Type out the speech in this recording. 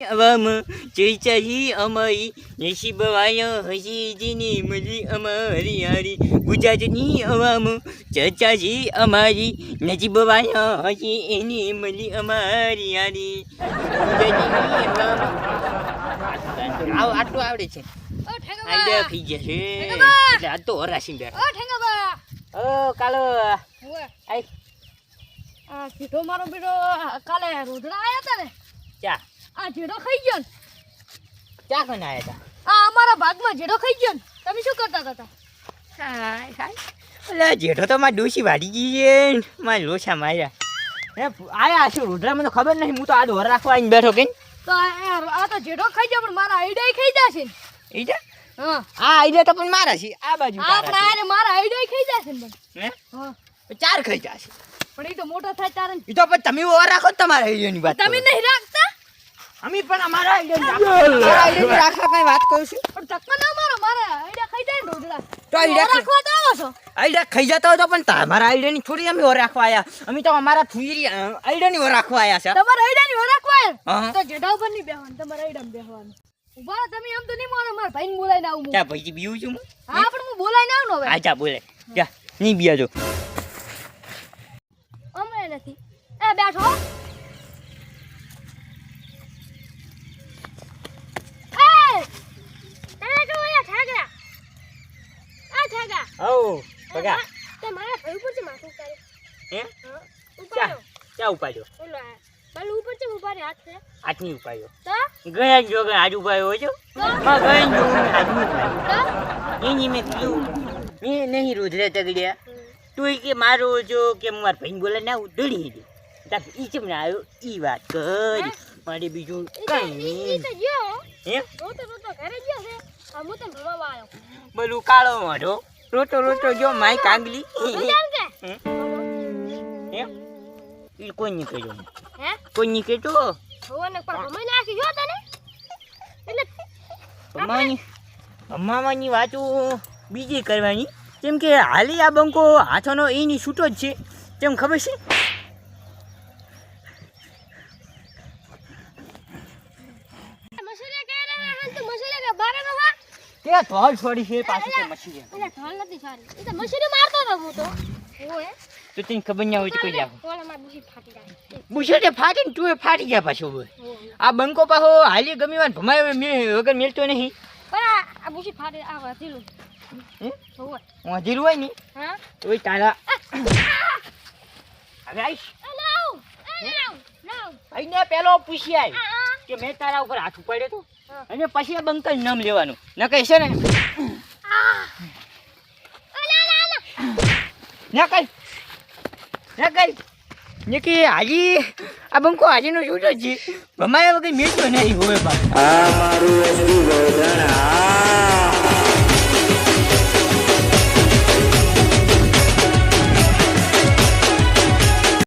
આવામ ચર્ચાહી અમારી નસીબ વાયા હસી જેની મળી અમારી હારી ગુજરાતની આવામ ચર્ચાહી અમારી નસીબ વાયા હસી એની મળી અમારી હારી ગુજરાતની આવામ આટલું આવડે છે આઈડિયા થઈ ગયા છે એટલે આ તો હરાશી બેઠા કાલો આઈ આ જેઠો મારો બેટો કાલે રોધડા આયા હતા ને ચા આ જેઠો ખાઈ ગયો ને ચા કોને આયા હતા આ અમારા ભાગમાં જેઠો ખાઈ ગયો ને તમે શું કરતા હતા એટલે જેઠો તો મારી ડોશી વાડી ગઈ છે મારી લોસા માર્યા આયા શું રોધડામાં તો ખબર નહીં હું તો આ ઢોર રાખવા આવીને બેઠો કે તો આ તો જેઠો ખાઈ ગયો પણ મારા આઈડિયા ખાઈ જશે ને હા આ આઈડિયા તો પણ મારા છે આ બાજુ આપણે મારા આઈડિયા ખાઈ જશે ને હે હા ચાર ખાઈ જશે પણ એ તો મોટો થાય તારે એ તો પણ તમે ઓર રાખો તમારા આઈડિયાની વાત તમે નહીં રાખતા અમે પણ અમારા આઈડિયા રાખવા કઈ વાત કરું છું પણ ધક્કો ના મારો મારા આઈડિયા ખાઈ જાય ને ઢોઢડા તો આઈડિયા રાખવા તો આવો છો આઈડિયા ખાઈ જતા હોય તો પણ તમારા આઈડિયાની થોડી અમે ઓર રાખવા આયા અમે તો અમારા થુરી આઈડિયાની ઓર રાખવા આયા છે તમારા આઈડિયાની ઓર રાખવા આયા તો જેઠા ઉપર નહીં બેહવાનું તમારા આઈડિયામાં બેહવાનું ઉભા તમે એમ તો નહીં મારો મારા ભાઈને બોલાઈને આવું ક્યાં ભાઈજી બીવું છું હા પણ હું બોલાઈને આવું ને હવે આજા બોલે જા નહીં બીયાજો અમે નથી એ બેઠો બગા તે મારા ભાઈ ઉપર છે માથું ઉતારે હે ઉપાડ્યો ચા ઉપાડ્યો ઓલો બાલ ઉપર છે ઉપાડે હાથ છે હાથ નહીં ઉપાડ્યો તો ગયા જો કે આજ ઉપાડ્યો હોય છો માં ગયા જો હાથ નહીં ઉપાડ્યો એની મેં કીધું મેં નહીં રોધરે તગડ્યા તું કે મારો જો કે મારા ભાઈને બોલે ના દોડી દે તાક ઈ ચમ ના આવ્યો ઈ વાત કરી મારે બીજું કઈ નહીં તો ગયો હે રોતો ઘરે ગયો છે આ હું તો ભરવા આવ્યો બોલું કાળો મારો રોતો જો માય કાંગલી હે ઈ કોઈ નહીં કર્યો હે કોઈ નહીં કેતો હોને પર ભમાઈ નાખી ગયો તને એટલે અમાવાની વાતો બીજી કરવાની કેમ કે હાલી આ બંકો હાથોનો એની છૂટો જ છે કેમ ખબર છે મસરે કેરા હન તો મસરે કે બારે નો હા કે ધોળ છોડી છે પાછી કે મસરી એટલે ધોળ નથી સારી એ તો મસરી મારતો તો હું તો ઓએ તો તને ખબર ના હોય તો કોઈ જાવ ઓલા માર બુશી ફાટી જાય બુશેટે ફાટીને તું ફાટી ગયા પાછો આ બંકો પાછો હાલી ગમી વાર ભમાયો મે વગર મેલતો નહીં પણ આ બુશી ફાટી આ વાતીલું હે ઓએ વાંધીલું હોય ને હા ઓય તારા હવે આઈશ લાવ આઈને પેલો પૂછી આય કે મેં તારા ઉપર હાથ ઉપાડ્યો તો અને પછી આ બંકલ નામ લેવાનું ન કહેશે ને ના કઈ ને કે હાજી આ બંકો હાજીનો છૂટો છે ભમાયા વગર મેળતો નહીં હોય બા આ મારું એસટી ગોધરા